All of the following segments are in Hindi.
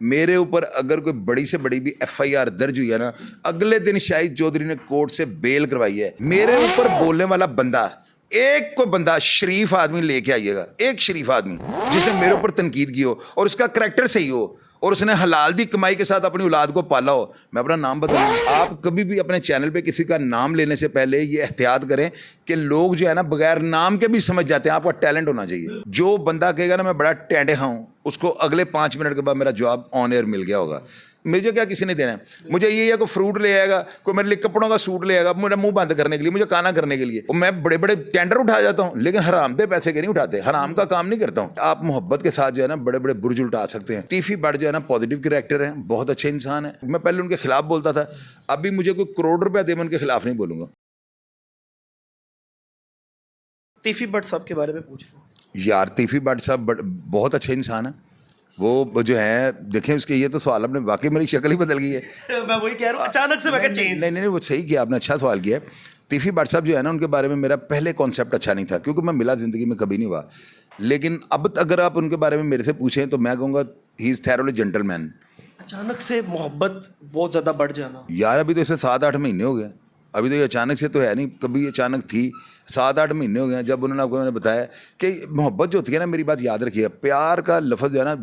मेरे ऊपर अगर कोई बड़ी से बड़ी भी एफआईआर दर्ज हुई है ना, अगले दिन शाहिद चौधरी ने कोर्ट से बेल करवाई है। मेरे ऊपर बोलने वाला बंदा, एक कोई बंदा शरीफ आदमी लेके आइएगा, एक शरीफ आदमी जिसने मेरे ऊपर तनकीद की हो और उसका करैक्टर सही हो और उसने हलाल दी कमाई के साथ अपनी औलाद को पाला हो, मैं अपना नाम बताऊंगा। आप कभी भी अपने चैनल पे किसी का नाम लेने से पहले ये एहतियात करें कि लोग जो है ना बगैर नाम के भी समझ जाते हैं। आपका टैलेंट होना चाहिए। जो बंदा कहेगा ना मैं बड़ा टेढ़े हूँ, उसको अगले 5 मिनट के बाद मेरा जवाब ऑन एयर मिल गया होगा। मुझे क्या किसी ने देना है? मुझे ये है कोई फ्रूट ले आएगा, कोई मेरे लिए कपड़ों का सूट ले आएगा मेरा मुंह बंद करने के लिए, मुझे काना करने के लिए। और मैं बड़े बड़े टेंडर उठा जाता हूँ, लेकिन हरामदे पैसे के नहीं उठाते, हराम का काम नहीं करता हूँ। आप मोहब्बत के साथ जो है ना बड़े बड़े बुर्ज उठा सकते हैं। तीफी बट जो है ना पॉजिटिव कैरेक्टर है, बहुत अच्छे इंसान है। मैं पहले उनके खिलाफ बोलता था, अभी मुझे कोई करोड़ रुपया दे मैं उनके खिलाफ नहीं बोलूंगा। तीफी भट्ट साहब के बारे में पूछ रहा हूँ। यार तीफी बट साहब बहुत अच्छे इंसान है। वो जो है देखें उसके, ये तो सवाल आपने वाकई मेरी शक्ल ही बदल गई है। मैं वही कह रहा हूँ, अचानक से मैं चेंज। नहीं, वो सही किया आपने, अच्छा सवाल किया। तीफी बट साहब जो है ना, उनके बारे में मेरा पहले कॉन्सेप्ट अच्छा नहीं था, क्योंकि मैं मिला ज़िंदगी में कभी नहीं हुआ। लेकिन अब अगर आप उनके बारे में मेरे से पूछें तो मैं कहूँगा ही इज़ थैरोली जेंटलमैन। अचानक से मोहब्बत बहुत ज़्यादा बढ़ जाना। यार अभी तो इसे 7-8 महीने हो गए, अभी तो ये अचानक से तो है नहीं, कभी अचानक थी। 7-8 महीने हो गए जब उन्होंने आपको मैंने बताया कि मोहब्बत जो होती है ना, मेरी बात याद रखिएगा, प्यार का लफ्ज़ जो है ना,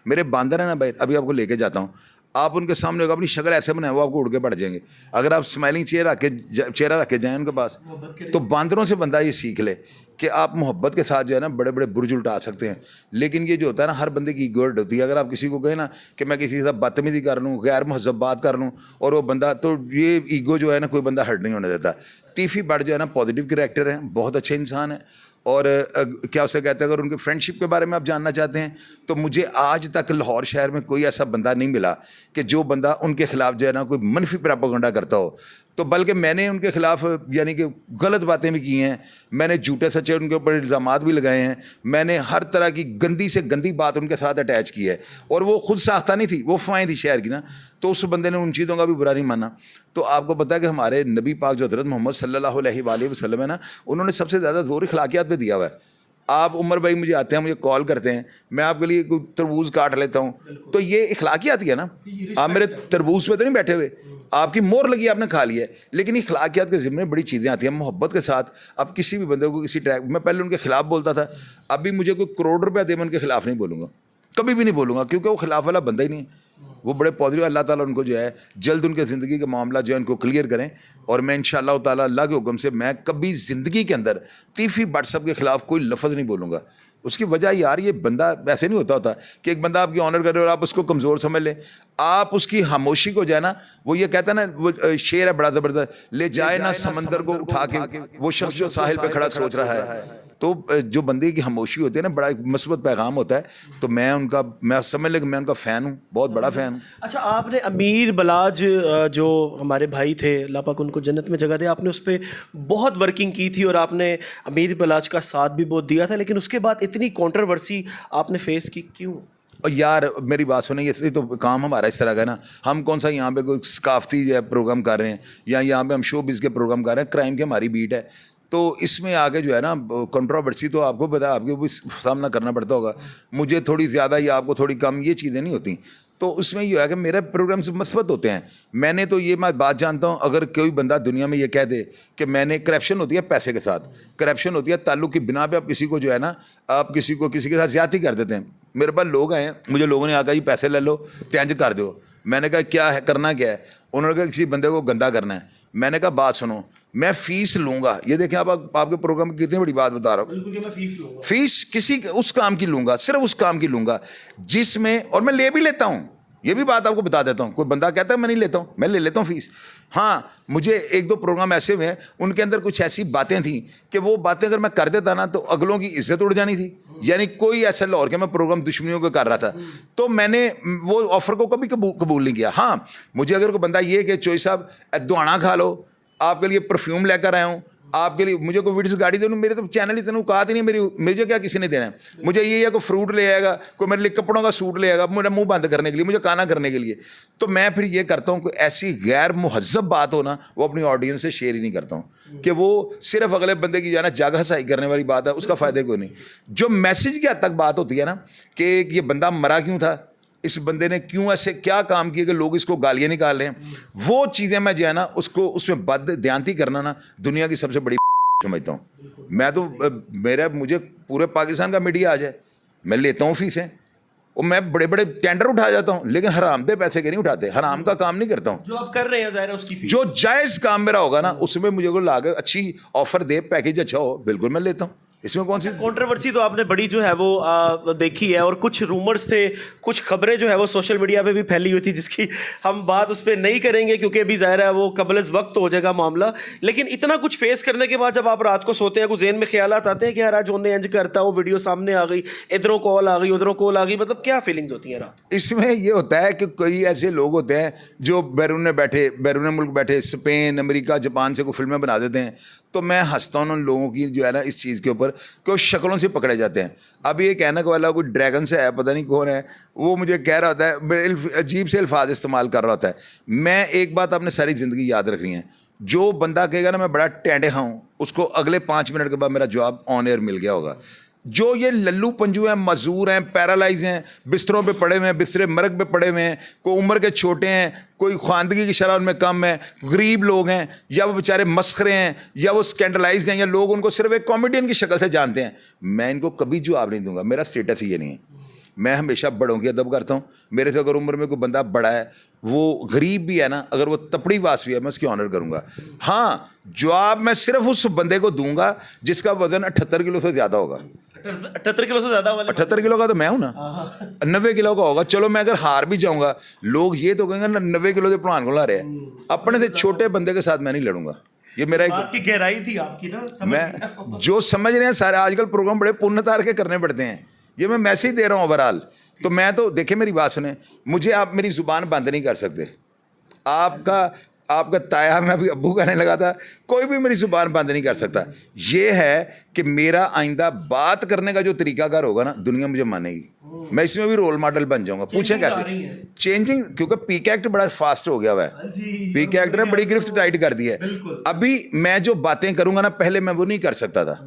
मेरे बांदर है ना भाई, अभी आपको लेके जाता हूँ, आप उनके सामने होगा अपनी शक्ल ऐसे बनाए वो आपको उड़ के बढ़ जाएंगे। अगर आप स्माइलिंग चेहरा रख के जाएँ उनके पास, तो बांदरों से बंदा ये सीख ले कि आप मोहब्बत के साथ जो है ना बड़े बड़े बुर्ज उठा सकते हैं। लेकिन ये जो होता है ना, हर बंदे की ईगो हर्ट होती है। अगर आप किसी को कहें ना कि मैं किसी के साथ बदतमीजी कर लूँ, गैर महज़ब बात कर लूँ, और वो बंदा, तो ये ईगो जो है ना कोई बंदा हर्ट नहीं होने देता। तीफी बट जो है ना पॉजिटिव कैरेक्टर है, बहुत अच्छे इंसान है। और क्या उसे कहते हैं, अगर उनके फ्रेंडशिप के बारे में आप जानना चाहते हैं तो मुझे आज तक लाहौर शहर में कोई ऐसा बंदा नहीं मिला कि जो बंदा उनके खिलाफ जो है ना कोई मनफी प्रोपेगेंडा करता हो। तो बल्कि मैंने उनके खिलाफ यानी कि गलत बातें भी की हैं, मैंने झूठे सच्चे उनके ऊपर इल्ज़ामात भी लगाए हैं, मैंने हर तरह की गंदी से गंदी बात उनके साथ अटैच की है। और वो खुद साख्ता नहीं थी, वो अफवाहें थी शहर की ना, तो उस बंदे ने उन चीज़ों का भी बुरा नहीं माना। तो आपको पता है कि हमारे नबी पाक जो हज़रत मोहम्मद सल्लल्लाहु अलैहि वसल्लम है ना, उन्होंने सबसे ज़्यादा जोर अखलाकियात पे दिया हुआ है। आप उमर भाई मुझे आते हैं, मुझे कॉल करते हैं, मैं आपके लिए कोई तरबूज काट लेता हूँ, तो ये इखलाकियात ही है ना। आप मेरे तरबूज पे तो नहीं बैठे हुए, आपकी मोहर लगी आपने खा लिया है, लेकिन इखलाकियात के ज़िम्मे बड़ी चीज़ें आती हैं। मोहब्बत के साथ आप किसी भी बंदे को किसी ट्रैक, मैं पहले उनके खिलाफ बोलता था, अभी मुझे कोई करोड़ रुपया दे मैं उनके खिलाफ नहीं बोलूँगा, कभी भी नहीं बोलूँगा, क्योंकि वो खिलाफ वाला बंदा ही नहीं है। वो बड़े पॉजिटिव, अल्लाह ताला उनको जो है जल्द उनके ज़िंदगी के मामला जो है उनको क्लियर करें। और मैं इंशाअल्लाह ताला अल्लाह के हुक्म से मैं कभी ज़िंदगी के अंदर तीफी बट साहब के खिलाफ कोई लफ्ज़ नहीं बोलूँगा। उसकी वजह यार, ये बंदा वैसे नहीं होता कि एक बंदा आपकी ऑनर करे और आप उसको कमज़ोर समझ लें। आप उसकी खामोशी को जो है ना, वो ये कहता है ना, वो शेर है बड़ा ज़बरदस्त, ले जाए ना समंदर को उठा के वो शख्स जो साहिल पे खड़ा सोच रहा है। तो जो बंदे की खामोशी होती है ना, बड़ा एक मस्बत पैगाम होता है। तो मैं समझ लें कि मैं उनका फ़ैन हूँ, बहुत बड़ा फ़ैन हूँ। अच्छा, आपने अमीर बलाज जो हमारे भाई थे, अल्लाह पाक उनको जन्नत में जगह दे, आपने उस पर बहुत वर्किंग की थी और आपने अमीर बलाज का साथ भी बहुत दिया था, लेकिन उसके बाद इतनी कंट्रोवर्सी आपने फेस की, क्यों? और यार मेरी बात सुनिए, ये तो काम हमारा इस तरह का है ना, हम कौन सा यहाँ पे कोई सकाफती जो है प्रोग्राम कर रहे हैं, या यहाँ पे हम शोबिज़ के प्रोग्राम कर रहे हैं, क्राइम की हमारी बीट है। तो इसमें आगे जो है ना कंट्रोवर्सी तो आपको पता है, आपको भी सामना करना पड़ता होगा। मुझे थोड़ी ज़्यादा या आपको थोड़ी कम, ये चीज़ें नहीं होती। तो उसमें ये है कि मेरे प्रोग्राम से मस्बत होते हैं। मैंने तो ये मैं बात जानता हूँ, अगर कोई बंदा दुनिया में ये कह दे कि मैंने, करप्शन होती है पैसे के साथ, करप्शन होती है ताल्लुक़ की बिना पे, आप किसी को जो है ना, आप किसी के साथ ज़्यादती कर देते हैं। मेरे पास लोग आए हैं, मुझे लोगों ने आकर जी पैसे ले लो, तेंज कर दो। मैंने कहा क्या है, करना क्या है? उन्होंने कहा किसी बंदे को गंदा करना है। मैंने कहा बात सुनो, मैं फीस लूंगा, ये देखें आप आपके प्रोग्राम की कितनी बड़ी बात बता रहा हूँ। बिल्कुल, मैं फीस लूंगा, फीस किसी उस काम की लूंगा, सिर्फ उस काम की लूंगा जिसमें, और मैं ले भी लेता हूँ, ये भी बात आपको बता देता हूँ। कोई बंदा कहता है मैं नहीं लेता हूँ, मैं ले लेता हूँ फीस। हाँ, मुझे 1-2 प्रोग्राम ऐसे हुए हैं, उनके अंदर कुछ ऐसी बातें थी कि वो बातें अगर मैं कर देता ना तो अगलों की इज्जत उड़ जानी थी। यानी कोई ऐसा लाहौर के मैं प्रोग्राम दुश्मनियों का कर रहा था, तो मैंने वो ऑफर को कभी कबूल नहीं किया। हाँ, मुझे अगर कोई बंदा ये कि चोई साहब दुआना खा लो, आपके लिए परफ्यूम लेकर आया हूँ, आपके लिए मुझे कोई विड्स गाड़ी दे, मेरे तो चैनल इतने औकात ही नहीं मेरी, मुझे क्या किसी ने देना है? मुझे ये है कोई फ्रूट ले आएगा, कोई मेरे लिए कपड़ों का सूट ले आएगा मेरा मुंह बंद करने के लिए, मुझे काना करने के लिए। तो मैं फिर ये करता हूँ, कोई ऐसी गैर मुहज़्ज़ब बात हो ना, वो अपनी ऑडियंस से शेयर ही नहीं करता हूँ, कि वो सिर्फ अगले बंदे की जाना जाग हसाई करने वाली बात है, उसका फ़ायदा कोई नहीं। जो मैसेज की हद तक बात होती है ना, कि ये बंदा मरा क्यों था, इस बंदे ने क्यों ऐसे क्या काम किया कि लोग इसको गालियाँ निकाल रहे हैं, वो चीज़ें मैं जो है ना उसको उसमें बद ध्यानती करना ना दुनिया की सबसे बड़ी समझता हूँ मैं तो। मुझे पूरे पाकिस्तान का मीडिया आ जाए, मैं लेता हूँ फीसें और मैं बड़े बड़े टेंडर उठा जाता हूँ, लेकिन हरामदे पैसे के नहीं उठाते, हराम का काम नहीं करता हूँ। जो आप कर रहे हैं ज़ाहिर है उसकी फीस जो जायज़ काम मेरा होगा ना उसमें मुझे को लाके अच्छी ऑफर दे, पैकेज अच्छा हो, बिल्कुल मैं लेता हूँ, इसमें कौन सी। कंट्रोवर्सी तो आपने बड़ी जो है वो देखी है, और कुछ रूमर्स थे, कुछ खबरें जो है वो सोशल मीडिया पे भी फैली हुई थी, जिसकी हम बात उस पर नहीं करेंगे क्योंकि अभी ज़ाहिर है वो कबल वक्त हो जाएगा मामला। लेकिन इतना कुछ फेस करने के बाद जब आप रात को सोते हैं, कुछ जेहन में ख्यालात आते हैं कि यार आज उन्हें इंज करता, वो वीडियो सामने आ गई, इधरों कॉल आ गई, उधरों कॉल आ गई, मतलब क्या फीलिंग्स होती हैं रात? इसमें ये होता है कि कई ऐसे लोग होते हैं जो बैरून मुल्क बैठे, स्पेन, अमेरिका, जापान से कोई फिल्में बना देते हैं, तो मैं हंसता हूँ उन लोगों की जो है ना इस चीज़ के ऊपर कि वो शक्लों से पकड़े जाते हैं। अब ये कहने का वाला कोई ड्रैगन से है, पता नहीं कौन है, वो मुझे कह रहा होता है, अजीब से अल्फाज इस्तेमाल कर रहा होता है। मैं एक बात आपने सारी ज़िंदगी याद रखनी है, जो बंदा कहेगा ना मैं बड़ा टेंडे हूँ, उसको अगले 5 मिनट के बाद मेरा जवाब ऑन एयर मिल गया होगा। जो ये लल्लू पंजू हैं, मजदूर हैं, पैरालाइज हैं, बिस्तरों पे पड़े हुए हैं, बिस्तरे मरग पे पड़े हुए हैं, कोई उम्र के छोटे हैं, कोई ख़वानदगी की शरह उनमें कम है, गरीब लोग हैं, या वो बेचारे मस्खरे हैं, या वो स्कैंडलाइज हैं, या लोग उनको सिर्फ एक कॉमेडियन की शक्ल से जानते हैं, मैं इनको कभी जवाब नहीं दूंगा। मेरा स्टेटस ही ये नहीं है। मैं हमेशा बड़ों की अदब करता हूँ। मेरे से अगर उम्र में कोई बंदा बड़ा है, वो गरीब भी है ना, अगर वो तपड़ी बास भी है, मैं उसकी ऑनर करूँगा। हाँ, जवाब मैं सिर्फ उस बंदे को दूंगा जिसका वजन 78 किलो से ज़्यादा होगा। 78 किलो से ज़्यादा वाले? 78 किलो का तो मैं हूँ ना, 90 किलो का होगा। चलो मैं अगर हार भी जाऊँगा, लोग ये तो कहेंगे ना 90 किलो से पहलवान को ला रहे हैं। अपने से छोटे बंदे के साथ मैं नहीं लड़ूंगा। ये मेरा एक बात की गहराई थी आपकी ना, मैं जो समझ रहे हैं सारे आजकल प्रोग्राम बड़े पुण्यतार के करने पड़ते हैं, ये मैं मैसेज दे रहा हूँ ओवरऑल। तो मैं तो देखिए, मेरी बात सुने, मुझे आप मेरी ज़ुबान बंद नहीं कर सकते। आपका ताया मैं अभी अब्बू कहने लगा था, कोई भी मेरी ज़ुबान बंद नहीं कर सकता। ये है कि मेरा आइंदा बात करने का जो तरीकाकार होगा ना, दुनिया मुझे मानेगी। मैं इसमें भी रोल मॉडल बन जाऊंगा। पूछें कैसे चेंजिंग, क्योंकि पीक एक्ट बड़ा फास्ट हो गया हुआ है। पीक एक्ट ने बड़ी गिरफ्त टाइट कर दी है। अभी मैं जो बातें करूंगा ना, पहले मैं वो नहीं कर सकता था।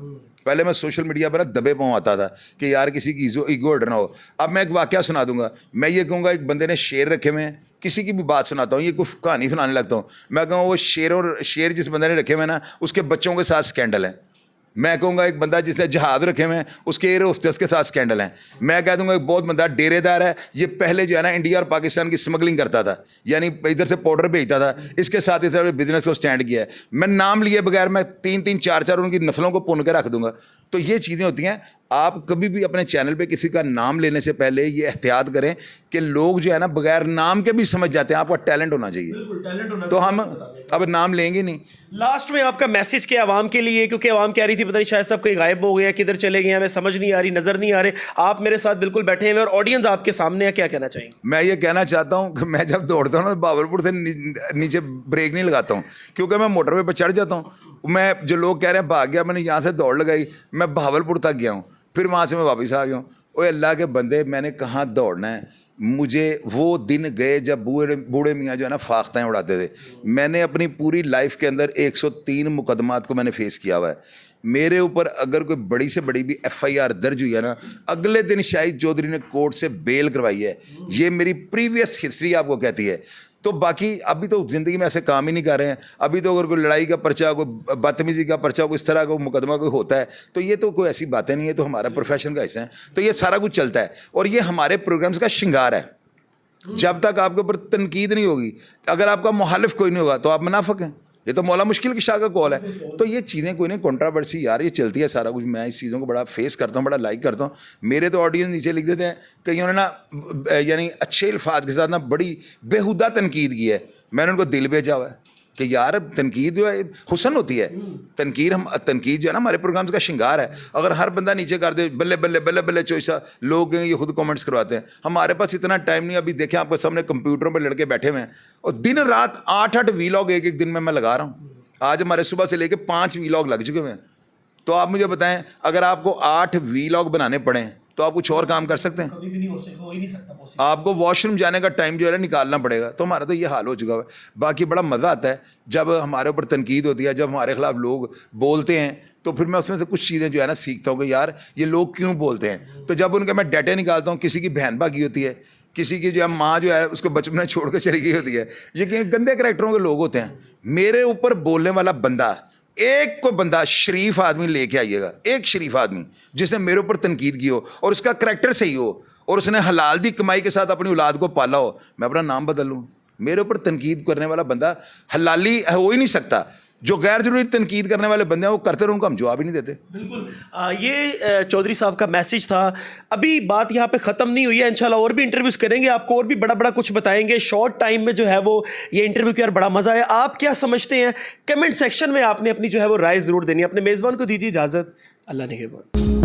पहले मैं सोशल मीडिया पर दबे पाँव आता था कि यार किसी की ईगो हट ना हो। अब मैं एक वाकया सुना दूंगा, मैं ये कहूँगा एक बंदे ने शेर रखे हुए हैं, किसी की भी बात सुनाता हूँ, ये कोई कहानी सुनाने लगता हूँ, मैं कहूँ वो शेर जिस बंदे ने रखे हुए ना, उसके बच्चों के साथ स्कैंडल है। मैं कहूँगा एक बंदा जिसने जहाज रखे हुए हैं, उसके एयर होस्टेस के साथ स्कैंडल हैं। मैं कह दूँगा एक बहुत बंदा डेरेदार है, ये पहले जो है ना इंडिया और पाकिस्तान की स्मगलिंग करता था, यानी इधर से पाउडर भेजता था, इसके साथ इस बिजनेस को स्टैंड किया है। मैं नाम लिए बगैर मैं 3-3 4-4 उनकी नस्लों को पुन के रख दूंगा। तो ये चीज़ें होती हैं। आप कभी भी अपने चैनल पे किसी का नाम लेने से पहले ये एहतियात करें कि लोग जो है ना बगैर नाम के भी समझ जाते हैं आपका टैलेंट होना चाहिए। तो हम अब नाम लेंगे नहीं। लास्ट में आपका मैसेज क्या आवाम के लिए, क्योंकि आवाम कह रही थी पता नहीं शायद सब कोई गायब हो गया, किधर चले गए हैं, हमें समझ नहीं आ रही, नजर नहीं आ रहे। आप मेरे साथ बिल्कुल बैठे हैं और ऑडियंस आपके सामने है, क्या कहना चाहिए? मैं ये कहना चाहता हूँ कि मैं जब दौड़ता हूँ ना, बावलपुर से नीचे ब्रेक नहीं लगाता हूँ, क्योंकि मैं मोटरवे पर चढ़ जाता हूँ। मैं जो लोग कह रहे हैं भाग गया, मैंने यहाँ से दौड़ लगाई, मैं बहावलपुर तक गया हूँ, फिर वहाँ से मैं वापस आ गया हूँ। ओए अल्लाह के बंदे, मैंने कहाँ दौड़ना है। मुझे वो दिन गए जब बूढ़े मियाँ जो है ना फाख्ताएँ उड़ाते थे। मैंने अपनी पूरी लाइफ के अंदर 103 मुकदमात को मैंने फेस किया हुआ है। मेरे ऊपर अगर कोई बड़ी से बड़ी भी FIR दर्ज हुई है ना, अगले दिन शाहिद चौधरी ने कोर्ट से बेल करवाई है। ये मेरी प्रीवियस हिस्ट्री आपको कहती है। तो बाकी अभी तो ज़िंदगी में ऐसे काम ही नहीं कर रहे हैं। अभी तो अगर कोई लड़ाई का पर्चा, कोई बदतमीज़ी का पर्चा, कोई इस तरह का मुकदमा कोई होता है, तो ये तो कोई ऐसी बातें नहीं है, तो हमारा प्रोफेशन का हिस्सा है। तो ये सारा कुछ चलता है और ये हमारे प्रोग्राम्स का श्रृंगार है। जब तक आपके ऊपर तनकीद नहीं होगी, अगर आपका मुखालिफ कोई नहीं होगा, तो आप मुनाफिक हैं। ये तो मौला मुश्किल की शाह का कॉल है। तो ये चीज़ें कोई नहीं, कंट्रोवर्सी यार ये चलती है सारा कुछ। मैं इस चीज़ों को बड़ा फेस करता हूँ, बड़ा लाइक करता हूँ। मेरे तो ऑडियंस नीचे लिख देते हैं, कईयों ने ना यानी अच्छे अल्फाज के साथ ना बड़ी बेहुदा तनकीद की है। मैंने उनको दिल भेजा हुआ है कि यार तनकीद जो है हुसन होती है। तनकीद जो है ना हमारे प्रोग्राम्स का श्रृंगार है। अगर हर बंदा नीचे कर दे बल्ले बल्ले बल्ले बल्ले चोइसा, लोग ये खुद कमेंट्स करवाते हैं। हमारे पास इतना टाइम नहीं। अभी देखें आपके सामने कंप्यूटरों पे लड़के बैठे हुए हैं और दिन रात 8-8 वीलॉग एक दिन में मैं लगा रहा हूँ। आज हमारे सुबह से लेके 5 वीलॉग लग चुके हैं। तो आप मुझे बताएं, अगर आपको 8 वीलॉग बनाने पड़े तो आप कुछ और काम कर सकते हैं? कभी भी नहीं हो ही नहीं सकता। आपको वॉशरूम जाने का टाइम जो है निकालना पड़ेगा। तो हमारा तो ये हाल हो चुका है। बाकी बड़ा मज़ा आता है जब हमारे ऊपर तनकीद होती है, जब हमारे खिलाफ लोग बोलते हैं, तो फिर मैं उसमें से कुछ चीज़ें जो है ना सीखता हूँ कि यार ये लोग क्यों बोलते हैं। तो जब उनके मैं डाटे निकालता हूँ, किसी की बहन भागी होती है, किसी की जो है माँ जो है उसको बचपन में छोड़ कर चली गई होती है, ये कि गंदे करैक्टरों के लोग होते हैं। मेरे ऊपर बोलने वाला बंदा, एक को बंदा शरीफ आदमी लेके आइएगा, एक शरीफ आदमी जिसने मेरे ऊपर तनकीद की हो और उसका करैक्टर सही हो और उसने हलाल दी कमाई के साथ अपनी औलाद को पाला हो, मैं अपना नाम बदल लूँ। मेरे ऊपर तनकीद करने वाला बंदा हलाली हो ही नहीं सकता। जो गैर जरूरी तनकीद करने वाले बंदे हैं वो करते रहो, उनको हम जवाब ही नहीं देते। बिल्कुल। ये चौधरी साहब का मैसेज था। अभी बात यहाँ पे ख़त्म नहीं हुई है, इंशाल्लाह और भी इंटरव्यूज़ करेंगे, आपको और भी बड़ा बड़ा कुछ बताएंगे। शॉर्ट टाइम में जो है वो ये इंटरव्यू के यार बड़ा मज़ा आया। आप क्या समझते हैं कमेंट सेक्शन में आपने अपनी जो है वो राय ज़रूर देनी है। अपने मेज़बान को दीजिए इजाज़त। अल्लाह निगहबान।